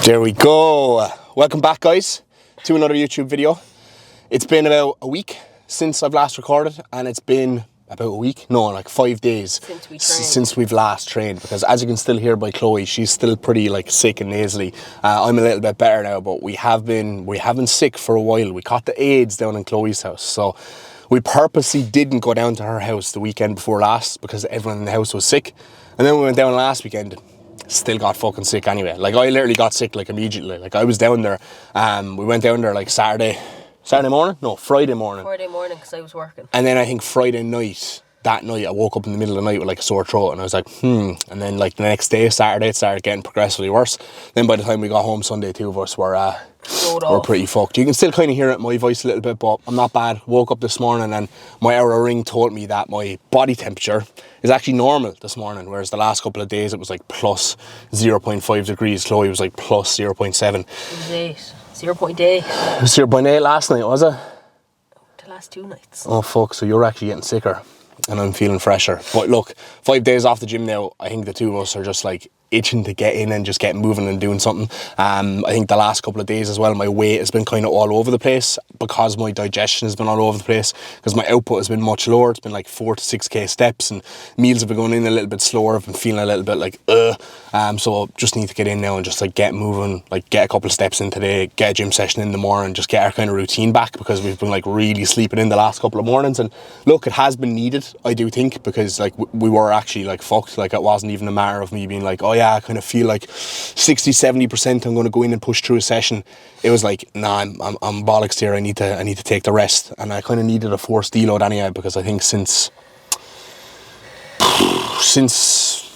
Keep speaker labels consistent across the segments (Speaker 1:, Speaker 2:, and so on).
Speaker 1: There we go. Welcome back, guys, to another YouTube video. It's been about a week since I've last recorded, and it's been about a week, no, like 5 days since we've last trained, because as you can still hear by Chloe, she's still pretty sick and nasally. I'm a little bit better now, but we have been sick for a while. We caught the AIDS down in Chloe's house, so we purposely didn't go down to her house the weekend before last because everyone in the house was sick, and then we went down last weekend. Still got fucking sick anyway. I literally got sick immediately. I was down there. We went down there Friday morning because I was working. And then I think Friday night, that night, I woke up in the middle of the night with a sore throat, and I was like, And then the next day, Saturday, it started getting progressively worse. Then by the time we got home Sunday, two of us were pretty fucked. You can still kind of hear it in my voice a little bit, but I'm not bad. Woke up this morning and my Oura ring told me that my body temperature is actually normal this morning, whereas the last couple of days it was plus 0.5 degrees. Chloe was plus 0.7.
Speaker 2: It was 8. 0.8.
Speaker 1: 0.8 last night, was it?
Speaker 2: The last 2 nights.
Speaker 1: Oh fuck, so you're actually getting sicker and I'm feeling fresher. But look, 5 days off the gym now, I think the two of us are just itching to get in and just get moving and doing something. I think the last couple of days as well, my weight has been kind of all over the place because my digestion has been all over the place, because my output has been much lower. It's been 4 to 6k steps, and meals have been going in a little bit slower. I've been feeling a little bit so just need to get in now and just get moving, get a couple of steps in today, get a gym session in the morning, just get our kind of routine back, because we've been really sleeping in the last couple of mornings. And look, it has been needed, I do think, because we were actually fucked. It wasn't even a matter of me being oh yeah, I kind of feel 60-70% I'm going to go in and push through a session. It was nah, I'm bollocks here. I need to take the rest, and I kind of needed a forced deload anyway, because I think since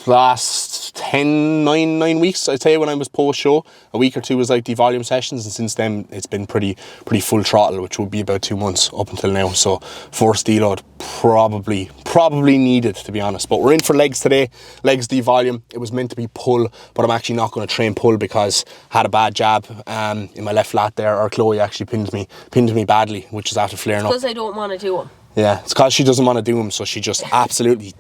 Speaker 1: last 9 weeks, I'd say, when I was post-show, a week or two was Devolume sessions, and since then it's been pretty full throttle, which would be about 2 months up until now. So forced deload probably needed, to be honest. But we're in for legs today. Legs Devolume. It was meant to be pull, but I'm actually not going to train pull because I had a bad jab in my left lat there, or Chloe actually pinned me badly, which is after flaring up.
Speaker 2: Because I don't want to do them.
Speaker 1: Yeah, it's because she doesn't want to do them, so she just absolutely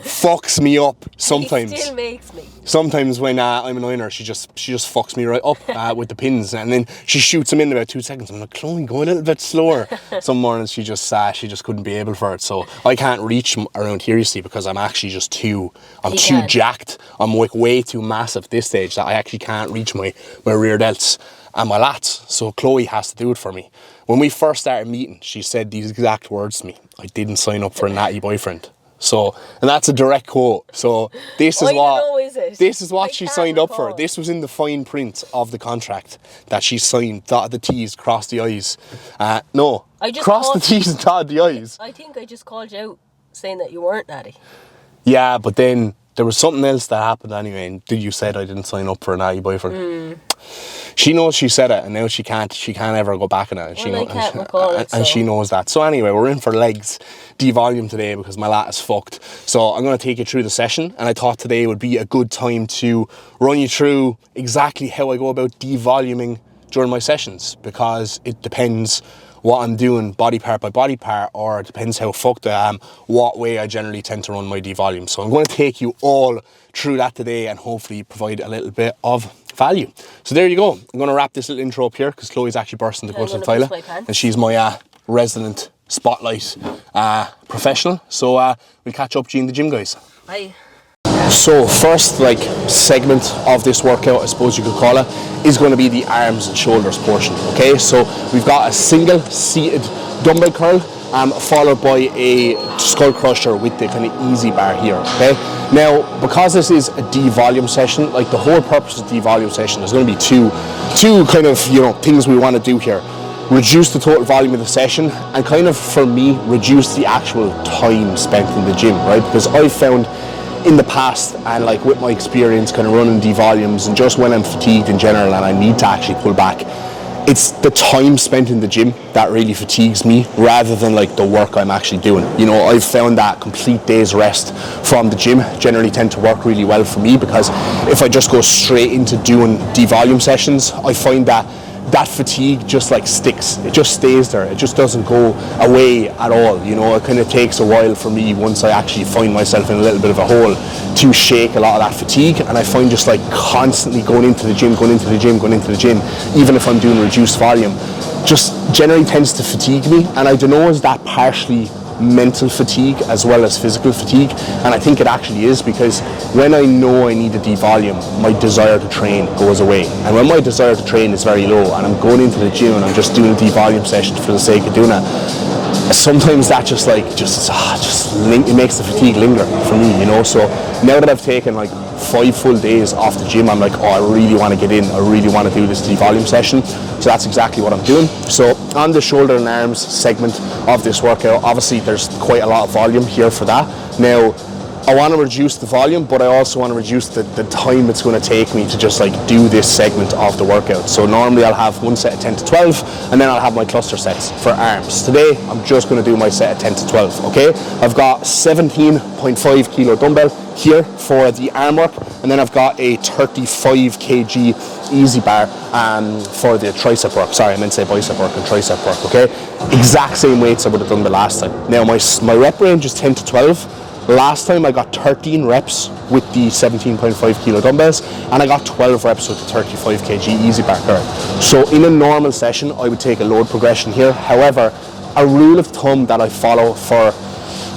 Speaker 1: fucks me up sometimes.
Speaker 2: He still makes me.
Speaker 1: Sometimes when I'm annoying her, she just fucks me right up with the pins, and then she shoots them in about 2 seconds. I'm like, Chloe, go a little bit slower. Some mornings she just couldn't be able for it. So I can't reach around here, you see, because I'm actually just too jacked. I'm way too massive at this stage that I actually can't reach my rear delts and my lats. So Chloe has to do it for me. When we first started meeting, she said these exact words to me: I didn't sign up for a natty boyfriend. So, and that's a direct quote. So this is what she signed up for. This was in the fine print of the contract that she signed. Dotted the T's, crossed the I's. No, crossed the T's and dotted the I's.
Speaker 2: I think I just called you out saying that you weren't natty.
Speaker 1: Yeah, but then there was something else that happened anyway, and you said I didn't sign up for a natty boyfriend. She knows she said it, and now she can't ever go back on it. And she knows that. So anyway, we're in for legs Devolume today because my lat is fucked. So I'm going to take you through the session, and I thought today would be a good time to run you through exactly how I go about devoluming during my sessions, because it depends what I'm doing body part by body part, or it depends how fucked I am, what way I generally tend to run my devolume. So I'm going to take you all through that today and hopefully provide a little bit of value. So there you go. I'm going to wrap this little intro up here because Chloe's actually bursting to go to the toilet, and she's my resident spotlight professional. So we'll catch up to you in the gym, guys.
Speaker 2: Bye.
Speaker 1: So first segment of this workout, I suppose you could call it, is going to be the arms and shoulders portion. Okay, so we've got a single seated dumbbell curl followed by a skull crusher with the kind of easy bar here. Okay, now because this is a devolume session, the whole purpose of the devolume session, there's going to be two kind of things we want to do here: reduce the total volume of the session, and kind of, for me, reduce the actual time spent in the gym, right? Because I've found in the past, and with my experience kind of running devolumes, and just when I'm fatigued in general and I need to actually pull back, it's the time spent in the gym that really fatigues me rather than the work I'm actually doing. I've found that complete day's rest from the gym generally tend to work really well for me, because if I just go straight into doing devolume sessions, I find that that fatigue just like sticks. It just stays there. It just doesn't go away at all. You know, it kind of takes a while for me, once I actually find myself in a little bit of a hole, to shake a lot of that fatigue. And I find just like constantly going into the gym, even if I'm doing reduced volume, just generally tends to fatigue me. And I don't know, is that partially mental fatigue as well as physical fatigue? And I think it actually is, because when I know I need to devolume, my desire to train goes away. And when my desire to train is very low and I'm going into the gym and I'm just doing devolume sessions for the sake of doing it, sometimes that it makes the fatigue linger for me, you know. So now that I've taken like 5 full days off the gym, I'm like, oh, I really want to get in, I really want to do this devolume session. So that's exactly what I'm doing. So on the shoulder and arms segment of this workout, obviously there's quite a lot of volume here for that. Now, I want to reduce the volume, but I also want to reduce the time it's going to take me to just like do this segment of the workout. So normally I'll have one set of 10 to 12, and then I'll have my cluster sets for arms. Today, I'm just going to do my set of 10 to 12, okay? I've got 17.5 kilo dumbbell here for the arm work, and then I've got a 35 kg easy bar for the tricep work. Sorry, I meant to say bicep work and tricep work, okay? Exact same weights I would have done the last time. Now, my rep range is 10 to 12. Last time I got 13 reps with the 17.5 kilo dumbbells, and I got 12 reps with the 35 kg easy bar curl. So in a normal session, I would take a load progression here. However, a rule of thumb that I follow for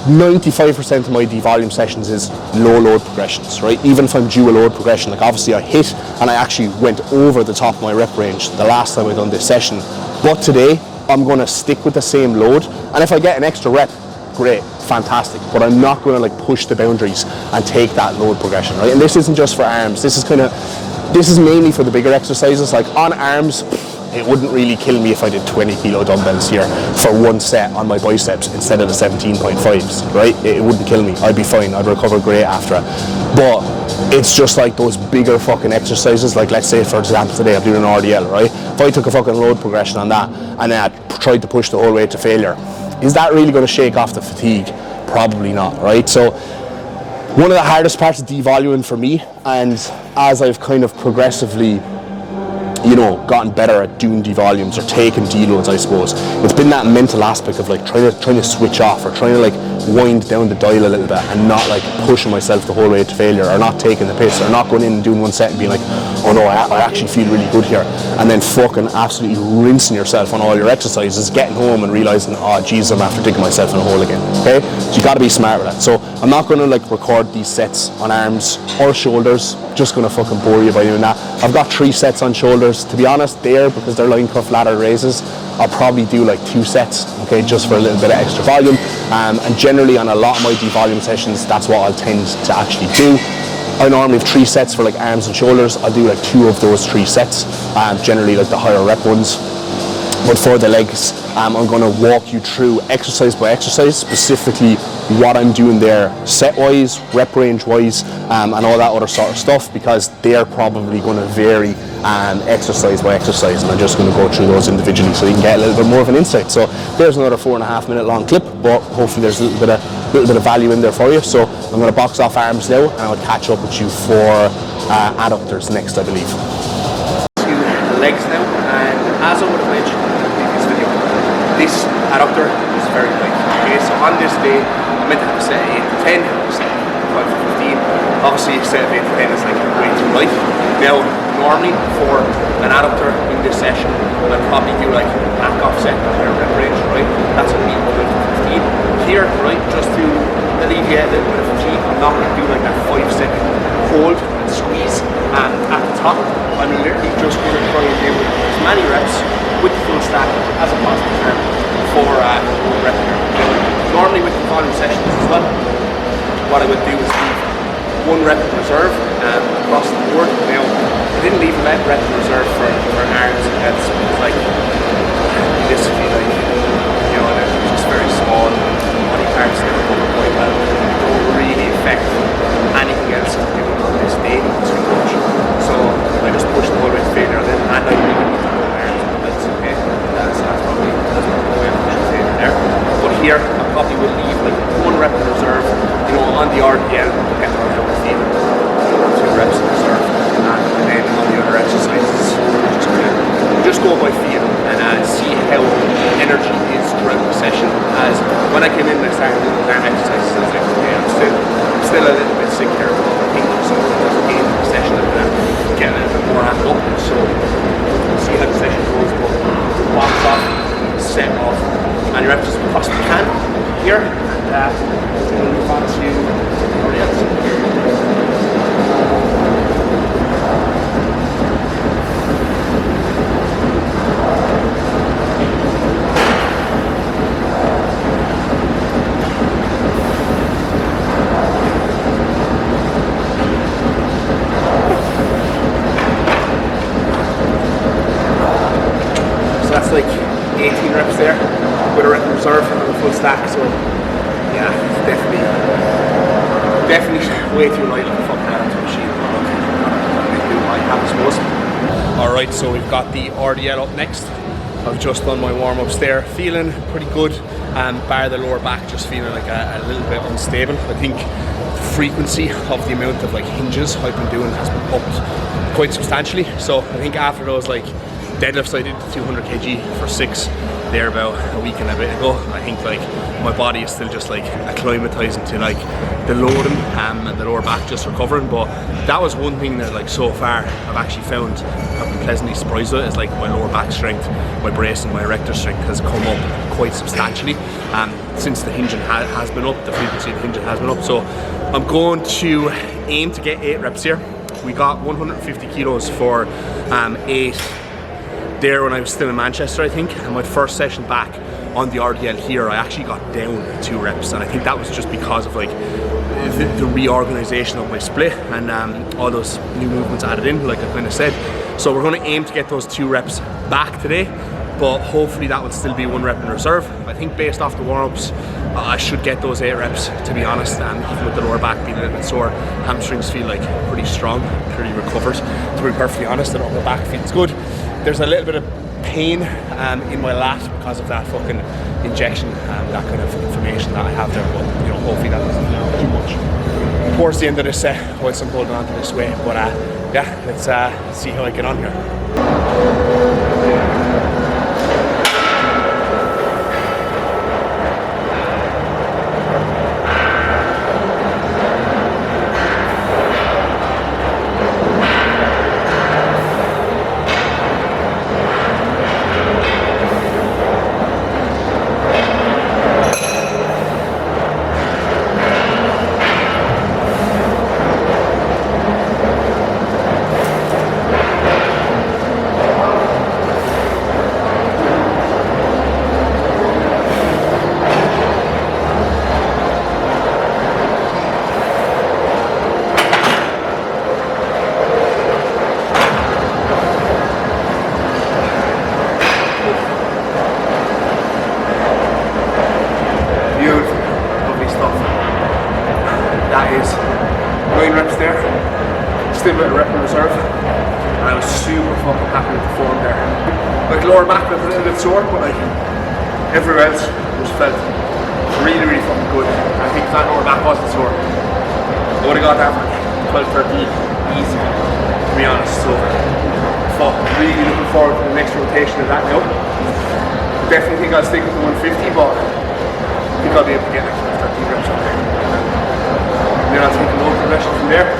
Speaker 1: 95% of my devolume sessions is low load progressions, right? Even if I'm due a load progression, like obviously I hit and I actually went over the top of my rep range the last time I done this session. But today, I'm gonna stick with the same load, and if I get an extra rep, great, fantastic, but I'm not going to like push the boundaries and take that load progression, right? And this isn't just for arms, this is mainly for the bigger exercises. Like on arms, it wouldn't really kill me if I did 20 kilo dumbbells here for one set on my biceps instead of the 17.5s, right? It wouldn't kill me, I'd be fine, I'd recover great after it. But it's just like those bigger fucking exercises, like let's say for example today I'm doing an RDL, right? If I took a fucking load progression on that and then I tried to push the whole way to failure, is that really going to shake off the fatigue? Probably not, right? So one of the hardest parts of devoluing for me, and as I've kind of progressively, you know, gotten better at doing devolumes or taking deloads, I suppose, it's been that mental aspect of like trying to switch off, or trying to like wind down the dial a little bit and not like pushing myself the whole way to failure, or not taking the piss, or not going in and doing one set and being like, oh no, I actually feel really good here, and then fucking absolutely rinsing yourself on all your exercises, getting home and realizing, oh Jesus, I'm after digging myself in a hole again, okay? So you got to be smart with that. So I'm not going to like record these sets on arms or shoulders, just going to fucking bore you by doing that. I've got 3 sets on shoulders, to be honest, there, because they're line cuff ladder raises, I'll probably do like 2 sets, okay, just for a little bit of extra volume. And generally on a lot of my devolume sessions, that's what I'll tend to actually do. I normally have 3 sets for like arms and shoulders. I'll do like 2 of those 3 sets, generally like the higher rep ones. But for the legs, I'm going to walk you through exercise by exercise, specifically what I'm doing there, set-wise, rep range-wise, and all that other sort of stuff, because they're probably going to vary exercise by exercise, and I'm just going to go through those individually so you can get a little bit more of an insight. So there's another 4.5 minute long clip, but hopefully there's a little bit of value in there for you. So I'm going to box off arms now, and I'll catch up with you for adductors next, I believe.
Speaker 3: To the legs now, and as I would have mentioned in the previous video, this adductor is very light. Okay, so on this day, I'm meant to have a set of 8 to 10, a set of 5 to 15. Obviously, a set of 8 to 10 is like way too light. Now, normally for an adductor in this session, I'd probably do like a back offset at higher rep range, right? That's a mean 12 to 15. Here, right, just to alleviate a little bit of fatigue, I'm not going to do like that 5-second hold and squeeze at the top. I'm literally just going to try and do as many reps with the full stack as I possibly can for one rep here. Normally with the volume sessions as well, what I would do is leave 1 rep in reserve across the board. Now, I didn't leave a rep in reserve for arms and heads, because like this would be like, you know, they're just very small body parts that recover quite well. They don't really affect anything else I'm doing on this day too much. So I just push the whole way to failure then, and I really need to go arms and heads, okay? That's probably the way I'm pushing failure there. But here I probably will leave like 1 rep in reserve, you know, on the RDL, get the right feet, 2 reps in reserve, and then on the other exercises, just go by up, so we'll see how the session goes, but box off, set off, and your reps as possibly can here, and we'll move on to everybody else. That's like 18 reps there with a rep in reserve on the full stack, so yeah, it's definitely way too light. Like, fuck that, into a machine. Alright, so we've got the RDL up next. I've just done my warm-ups there, feeling pretty good, bar the lower back just feeling like a little bit unstable. I think the frequency of the amount of like hinges I've been doing has been upped quite substantially, so I think after those like deadlifts I did 200 kg for 6 there about a week and a bit ago, I think like my body is still just like acclimatizing to like the loading and the lower back just recovering. But that was one thing that like so far I've actually found I've been pleasantly surprised with, is like my lower back strength, my brace and my erector strength has come up quite substantially since the hinging has been up, the frequency of the hinging has been up. So I'm going to aim to get 8 reps here. We got 150 kilos for 8 there when I was still in Manchester, I think, and my first session back on the RDL here I actually got down 2 reps, and I think that was just because of like the reorganization of my split and all those new movements added in, like I kind of said. So we're going to aim to get those 2 reps back today, but hopefully that will still be 1 rep in reserve. I think based off the warm-ups I should get those 8 reps, to be honest, even with the lower back being a little bit sore. Hamstrings feel like pretty strong, pretty recovered, to be perfectly honest, and upper back feels good. There's a little bit of pain in my lat because of that fucking injection and that kind of inflammation that I have there, but you know, hopefully that doesn't do too much towards the end of this set whilst I'm holding on to this way. But yeah, let's see how I get on here. Still with a rep in reserve, and I was super fucking happy with the form there. Like lower back was a little bit sore, but like everywhere else just felt really, really fucking good. I think if that lower back wasn't sore, I would have got that for 12-13 easy, to be honest. So really looking forward to the next rotation of that now. Definitely think I'll stick with the 150, but I think I'll be able to get like 13 reps on there. And then I'll take a load progression from there.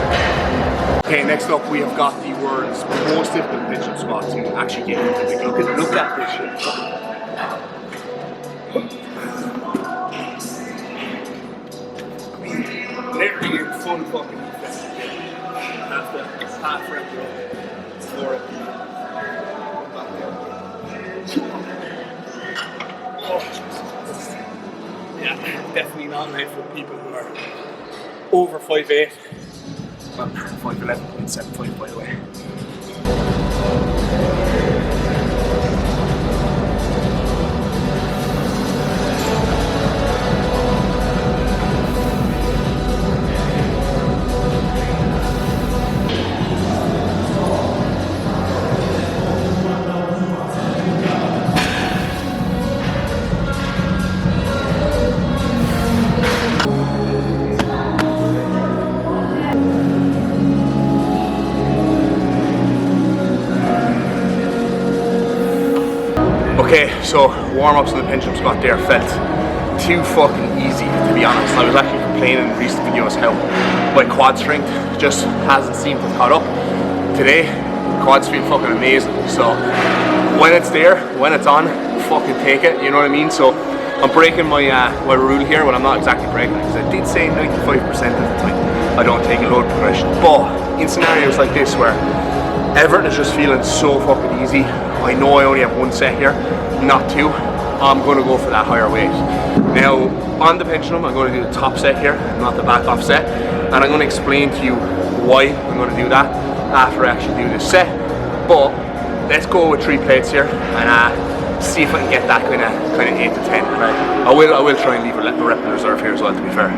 Speaker 3: Okay, next up we have got the world's most difficult pinch-up squat to actually get into. Look at this shit. Literally in full fucking half rep for it. Yeah, definitely not made for people who are over 5'8". Well, 5'11", 1.75 by the way. Okay, so warm-ups in the pendulum squat there felt too fucking easy, to be honest. I was actually complaining in recent videos how my quad strength just hasn't seemed to caught up. Today, quads feel fucking amazing. So when it's there, when it's on, fucking take it, you know what I mean? So I'm breaking my my rule here. Well, I'm not exactly breaking it, because I did say 95% of the time I don't take a load progression. But in scenarios like this where everything is just feeling so fucking easy, I know I only have one set here, not two, I'm going to go for that higher weight. Now on the pendulum, I'm going to do the top set here, not the back off set, and I'm going to explain to you why I'm going to do that after I actually do this set. But let's go with 3 plates here and see if I can get that kind of 8 to 10. Right? I will try and leave a rep in reserve here as well, to be fair.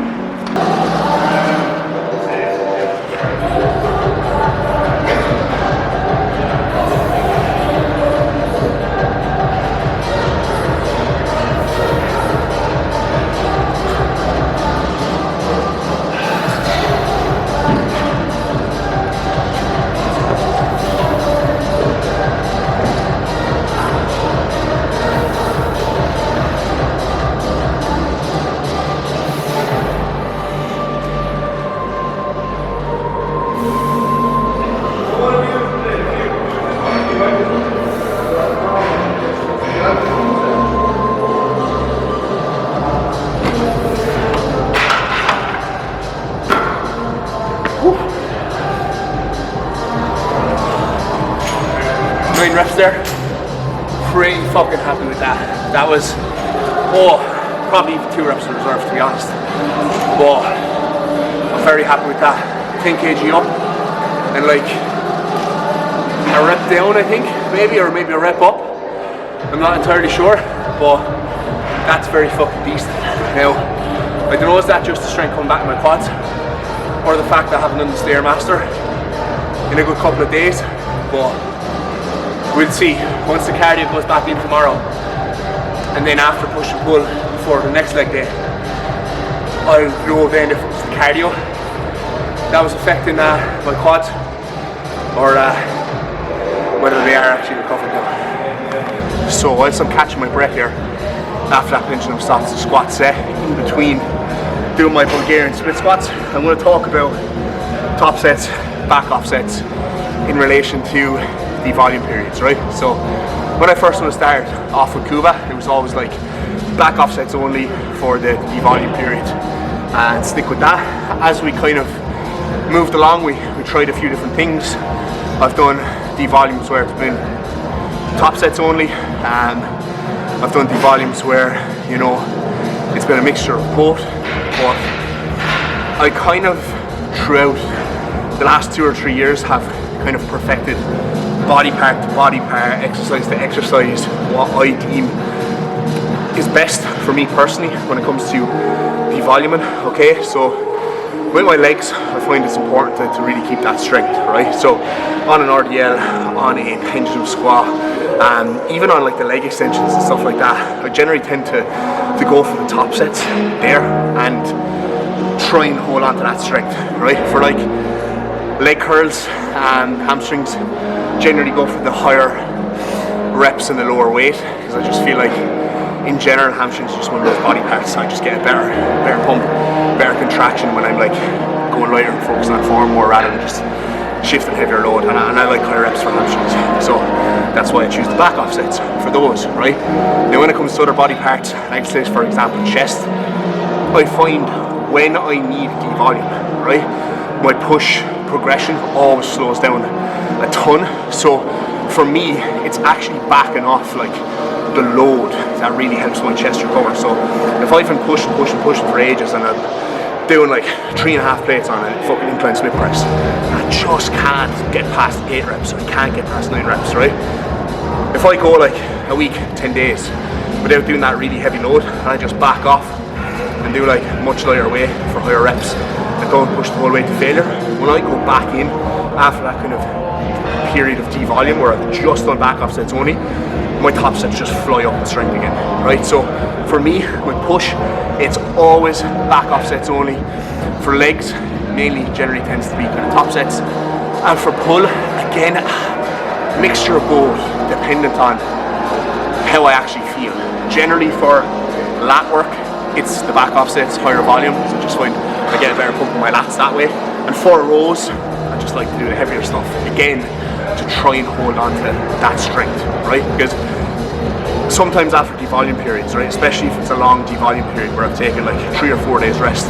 Speaker 3: Reps there, pretty fucking happy with that. That was, probably 2 reps in reserve, to be honest, but I'm very happy with that. 10 kg up and like a rep down, I think, maybe, or maybe a rep up, I'm not entirely sure, but that's very fucking decent. Now I don't know, is that just the strength coming back in my quads, or the fact that I haven't done the Stairmaster in a good couple of days, but we'll see. Once the cardio goes back in tomorrow, and then after push and pull for the next leg day, I'll know then if it's the cardio that was affecting my quads, or whether they are actually recovering now. So whilst I'm catching my breath here, after that pendulum stops the squat set, in between doing my Bulgarian split squats, I'm going to talk about top sets, back off sets in relation to the volume periods, right? So when I first started off with Cuba, it was always like back offsets only for the volume period, and stick with that. As we kind of moved along, we tried a few different things. I've done the volumes where it's been top sets only, and I've done the volumes where, you know, it's been a mixture of both. But I kind of, throughout the last 2 or 3 years, have kind of perfected body part to body part, exercise to exercise, what I deem is best for me personally when it comes to the voluming. Okay, so with my legs, I find it's important to really keep that strength, right? So on an RDL, on a pendulum squat, even on like the leg extensions and stuff like that, I generally tend to go for the top sets there and try and hold on to that strength, right? For like leg curls and hamstrings, generally go for the higher reps and the lower weight, because I just feel like in general hamstrings is just one of those body parts. I just get a better pump, better contraction when I'm like going lighter and focusing on form more rather than just shifting heavier load, and I like higher reps for hamstrings, so that's why I choose the back offsets for those, right? Now when it comes to other body parts, like say for example chest, I find when I need the volume, right, my push progression always slows down a ton. So for me, it's actually backing off like the load that really helps my chest recover. So if I've been pushing for ages and I'm doing like 3.5 plates on a fucking incline Smith press, I just can't get past 8 reps, or I can't get past 9 reps, right? If I go like a week, 10 days without doing that really heavy load, and I just back off and do like much lighter weight for higher reps and don't push the whole way to failure, when I go back in after that kind of period of devolume where I've just done back offsets only, my top sets just fly up in strength again, right? So for me, with push, it's always back offsets only. For legs, mainly generally tends to be kind of top sets, and for pull, again, mixture of both, dependent on how I actually feel. Generally for lat work, it's the back offsets, higher volume, so I just find I get a better pump in my lats that way. And for rows, I just like to do the heavier stuff again to try and hold on to that strength, right? Because sometimes after devolume periods, right, especially if it's a long devolume period where I've taken like 3 or 4 days rest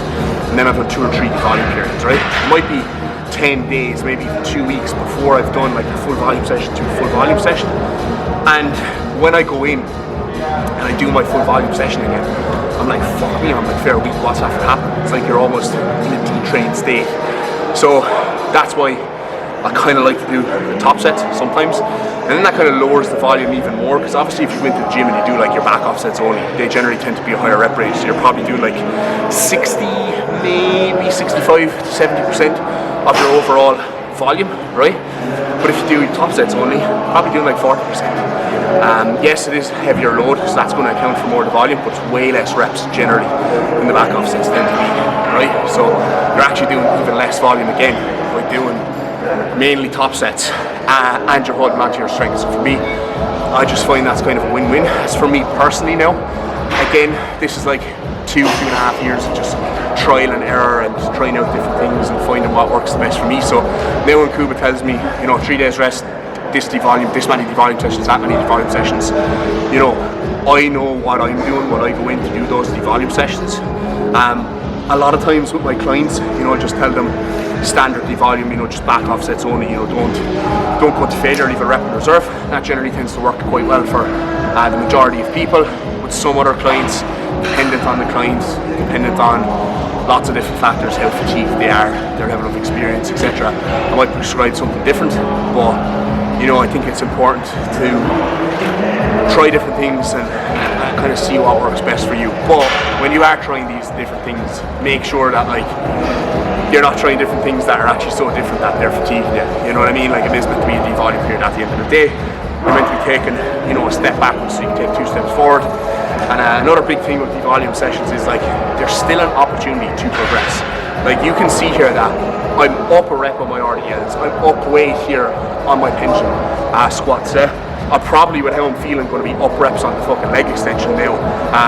Speaker 3: and then I've had 2 or 3 devolume periods, right? It might be 10 days, maybe 2 weeks before I've done like a full volume session to a full volume session. And when I go in and I do my full volume session again, I'm like, fuck me, I'm like, fair week, what's after happening? It's like you're almost in a detrained state. So that's why I kind of like to do the top sets sometimes, and then that kind of lowers the volume even more, because obviously if you go into the gym and you do like your back off sets only, they generally tend to be a higher rep range, so you're probably doing like 60, maybe 65 to 70% of your overall volume, right? But if you do top sets only, probably doing like 40%. Yes, it is heavier load, so that's going to account for more of the volume, but it's way less reps generally than the back off sets tend to be, right? So you're actually doing even less volume again by doing mainly top sets and you're holding on to your strength. So for me, I just find that's kind of a win-win. As for me personally now, again, this is like 2.5 years of just trial and error and just trying out different things and finding what works the best for me. So now when Kuba tells me, you know, 3 days rest, this devolume, this many devolume sessions, that many devolume sessions, you know, I know what I'm doing when I go in to do those devolume sessions. A lot of times with my clients, you know, I just tell them standard devolume, you know, just back off sets only, you know, don't go to failure, leave a rep in reserve. That generally tends to work quite well for the majority of people. With some other clients, dependent on the clients, dependent on lots of different factors, how fatigued they are, their level of experience, etc. I might prescribe something different, but you know, I think it's important to try different things and kind of see what works best for you. But when you are trying these different things, make sure that like you're not trying different things that are actually so different that they're fatiguing you. You know what I mean? Like, it is meant to be a devolume period at the end of the day. You're meant to be taking, you know, a step backwards so you can take 2 steps forward. And another big thing with devolume sessions is like there's still an opportunity to progress. Like, you can see here that I'm up a rep on my RDLs, I'm up weight here on my pendulum squats. I'm probably, with how I'm feeling, going to be up reps on the fucking leg extension now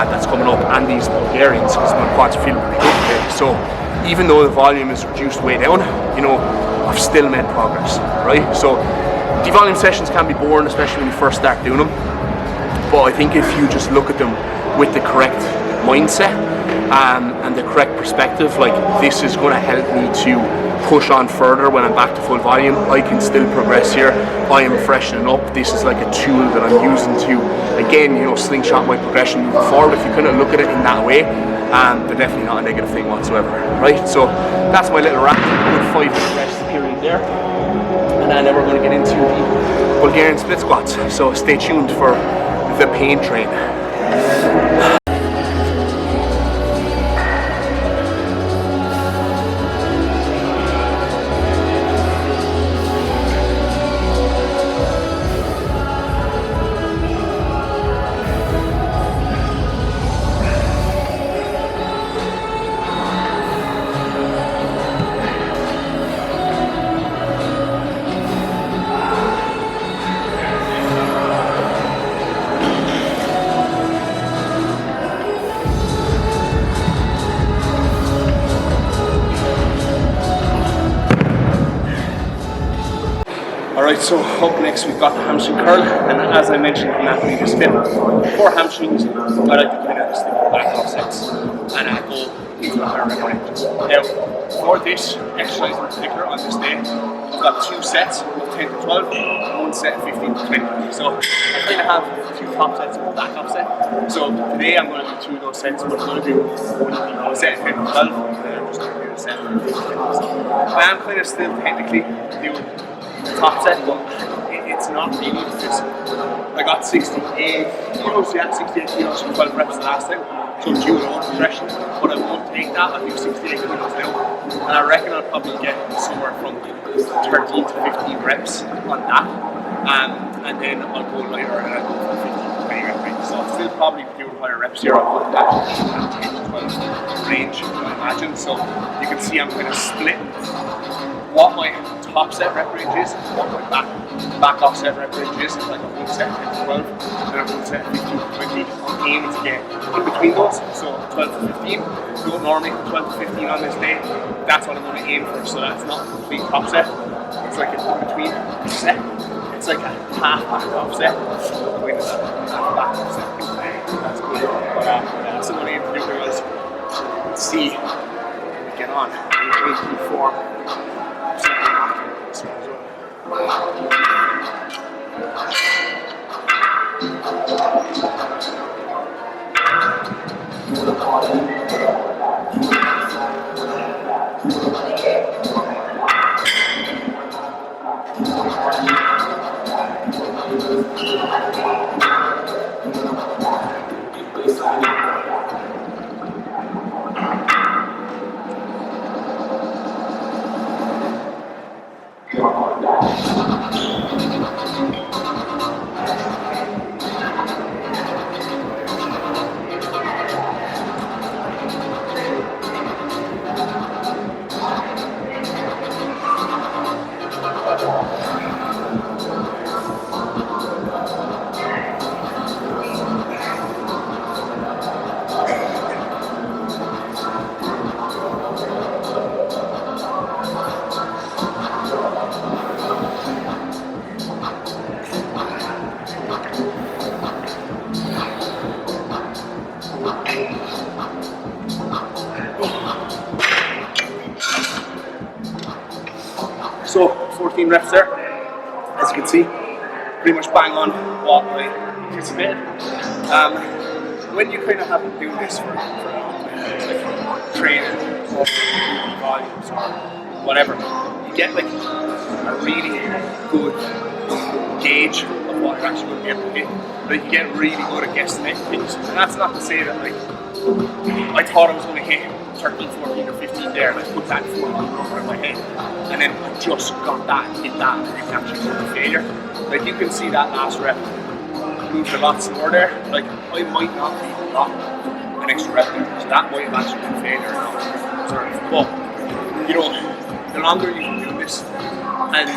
Speaker 3: that's coming up, and these Bulgarians, because my quads are feeling pretty good today. So even though the volume is reduced way down, you know, I've still made progress, right? So devolume sessions can be boring, especially when you first start doing them. But I think if you just look at them with the correct mindset and the correct perspective, like, this is going to help me to push on further when I'm back to full volume. I can still progress here. I am freshening up. This is like a tool that I'm using to, again, you know, slingshot my progression moving forward. If you kind of look at it in that way, they're definitely not a negative thing whatsoever, right? So that's my little wrap. Good 5-minute rest period there. And then we're going to get into the Bulgarian split squats. So stay tuned for the pain train. Alright, so up next we've got the hamstring curl, and as I mentioned in that previous clip, for hamstrings, I like to kind of stick with back offsets and go into the higher rep range. Now, for this exercise in particular on this day, I've got 2 sets of 10 to 12, and 1 set of 15 to 20. So I kind of have 2 top sets of the back offset. So today I'm going to do 2 of those sets, but I'm going to do 1 set of 10 to 12, and then I'm just going to do a set of 15 to 20. So I am kind of still technically doing top set, but it's not really, because I got 68 kilos, yeah, 68 kilos from 12 reps the last time, so I'm doing all progression, but I won't take that. I'll do 68 kilos now, and I reckon I'll probably get somewhere from 13 to 15 reps on that, and then I'll go lighter and I'll go from 15 to 20 rep range. So I'll still probably be doing higher reps here. I'll go that 10 to 12 range, I imagine. So you can see I'm kind of splitting what my top set rep range is, what my back offset rep range is, like a 1 set of 10 to 12, and a 1 set of 15 to 20. I'm aiming to get in between those, so 12 to 15. So normally 12 to 15 on this day, that's what I'm going to aim for, so that's not a complete top set. it's like a between set. It's like a half back off set. With a half back off set. That's good. But that's what I aim to do here, guys. Let's see how we get on. We can form. So 14 reps there, as you can see, pretty much bang on what I anticipated. When you kind of have been doing this for like training or volumes or whatever, you get like a really good gauge of what you're actually going to be able to hit. Like you get really good at guesstimating things, and that's not to say that like I thought I was going to hit 13, 14 or 15 there, and I put that 14 number in my head, and then I just got that and hit that, and it actually was a failure. Like you can see that last rep moved a lot slower there. Like I might not be got an extra rep there, so that might have actually been a failure. But you know, the longer you can do this, and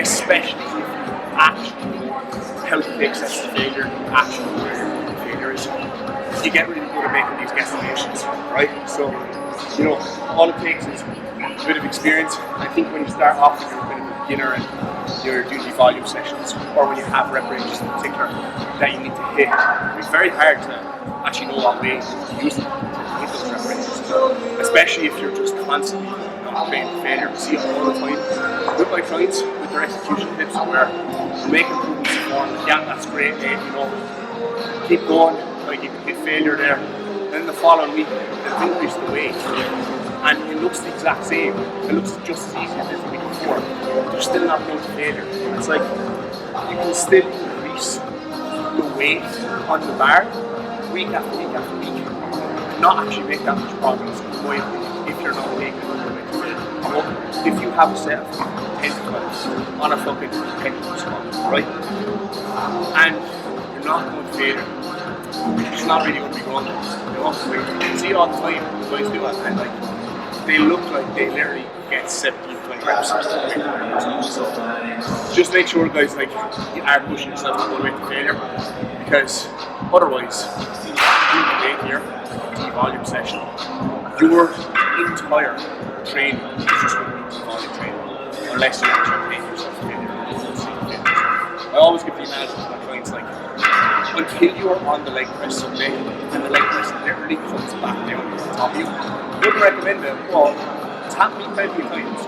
Speaker 3: especially if you actually how to take steps to failure, actually where your failure is, you get really good at making these guesstimations, right? So, you know, all it takes is a bit of experience. I think when you start off when you're a bit of a beginner and you're doing the volume sessions, or when you have rep ranges in particular that you need to hit, it's very hard to actually know what ways to use them to hit those rep ranges. Especially if you're just constantly training to failure. We see it all the time with my clients, with their execution tips, where they make improvements in form. Yeah, that's great, mate, you know, keep going. Like you can hit failure there, then the following week they've increased the weight and it looks the exact same, it looks just as easy as the week before, they're still not going to failure. It's like you can still increase the weight on the bar week after week after week and not actually make that much progress if you're not making it. You know, if you have a set of 10 to 12 on a fucking pendulum squat, right, and you're not going to failure, it's not really going to be wrong. You know, like, you see it all the time, guys do it, and like they look like they literally get 17, 20 reps. So just make sure, guys, like you are pushing yourself all the way to failure, because otherwise, you can here, the volume session, your entire training is just going to be volume training, unless you actually take yourself to failure. I always give the analogy to my clients, like, until you are on the leg press someday, and the leg press literally comes back down to the top of you, I wouldn't recommend it. Well, it's happened plenty of times.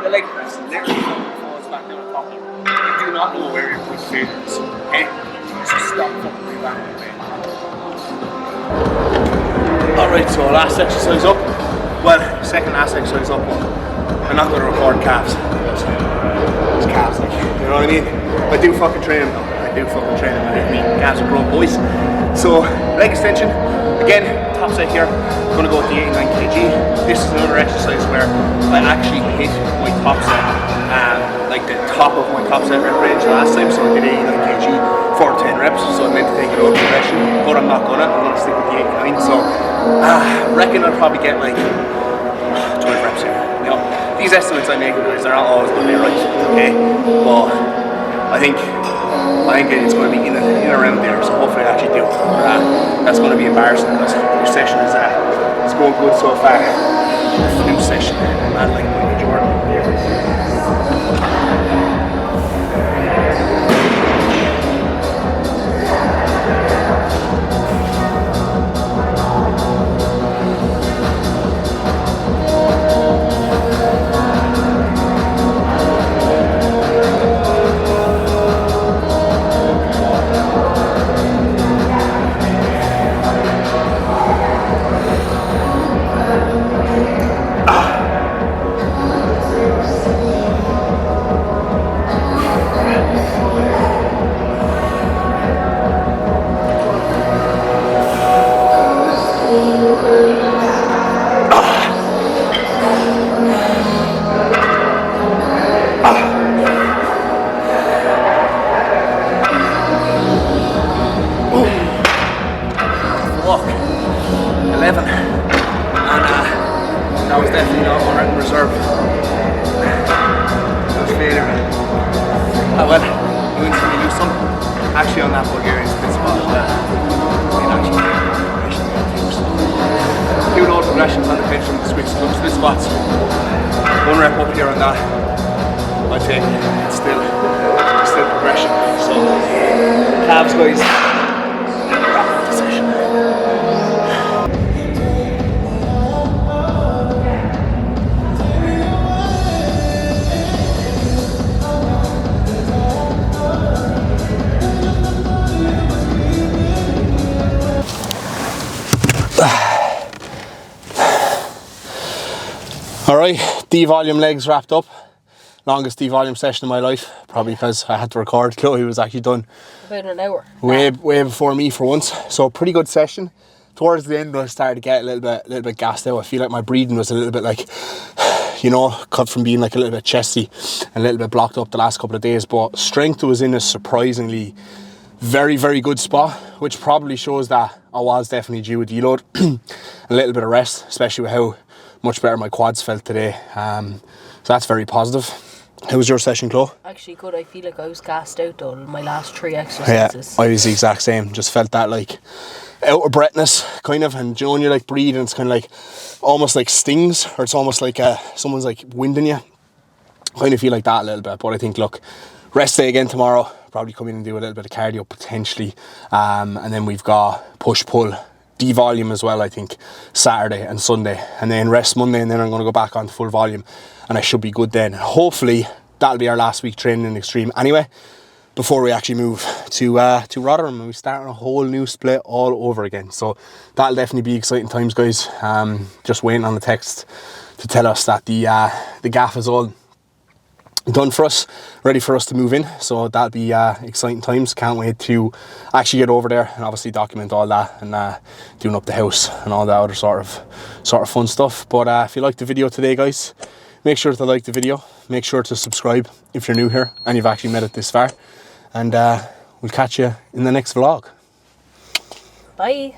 Speaker 3: The leg press literally falls back down the top of you. You do not know where your point of failure is, okay? So stop fucking doing that, man. Alright, so last exercise up. Well, second last exercise up. I'm not going to record calves. It's calves, like, you know what I mean? I do fucking train them though. I do fucking train them. I mean, calves are grown boys. So, leg extension. Again, top set here. I'm going to go with the 89 kg. This is another exercise where I actually hit my top set, like the top of my top set rep range last time. So I did 89 kg for 10 reps. So I meant to take it out of progression, but I'm not gonna. I'm gonna stick with the 89. So I reckon I'll probably get like 12 reps here. You know, these estimates I make, guys, they're not always going to be right, okay? But I think it's going to be in and around there. So hopefully I actually do. That's going to be embarrassing because your session is going good so far. New session, man, like Jordan. actually on that Bulgarian split spot as well. Actually progression there too. So, few load progressions on the pendulum split spots. 1 rep up here on that. I think it's still progression. So calves, guys. Wrap up the session.
Speaker 1: Alright, devolume legs wrapped up. Longest devolume session of my life, probably because I had to record. Chloe was actually done
Speaker 2: About an hour.
Speaker 1: way before me for once. So pretty good session. Towards the end I started to get a little bit gassed out. I feel like my breathing was a little bit like, you know, cut from being like a little bit chesty and a little bit blocked up the last couple of days. But strength was in a surprisingly very good spot, which probably shows that I was definitely due a deload. A little bit of rest, especially with how much better my quads felt today. So that's very positive. How was your session, Chloe?
Speaker 2: Actually good. I feel like I was gassed out on my last 3 exercises.
Speaker 1: Yeah, I was the exact same. Just felt that like out of breathness kind of, and you know when you're like breathing, it's kind of like almost like stings, or it's almost like someone's like winding you. Kind of feel like that a little bit. But I think, look, rest day again tomorrow. Probably come in and do a little bit of cardio potentially, and then we've got push pull devolume as well, I think, Saturday and Sunday, and then rest Monday, and then I'm going to go back on full volume, and I should be good then. Hopefully that'll be our last week training in extreme anyway, before we actually move to Rotherham and we start on a whole new split all over again. So that'll definitely be exciting times, guys. Just waiting on the text to tell us that the gaff is all done for us, ready for us to move in. So that'll be exciting times. Can't wait to actually get over there and obviously document all that and doing up the house and all that other sort of fun stuff. But if you liked the video today, guys, make sure to like the video, make sure to subscribe if you're new here and you've actually made it this far, and we'll catch you in the next vlog.
Speaker 2: Bye.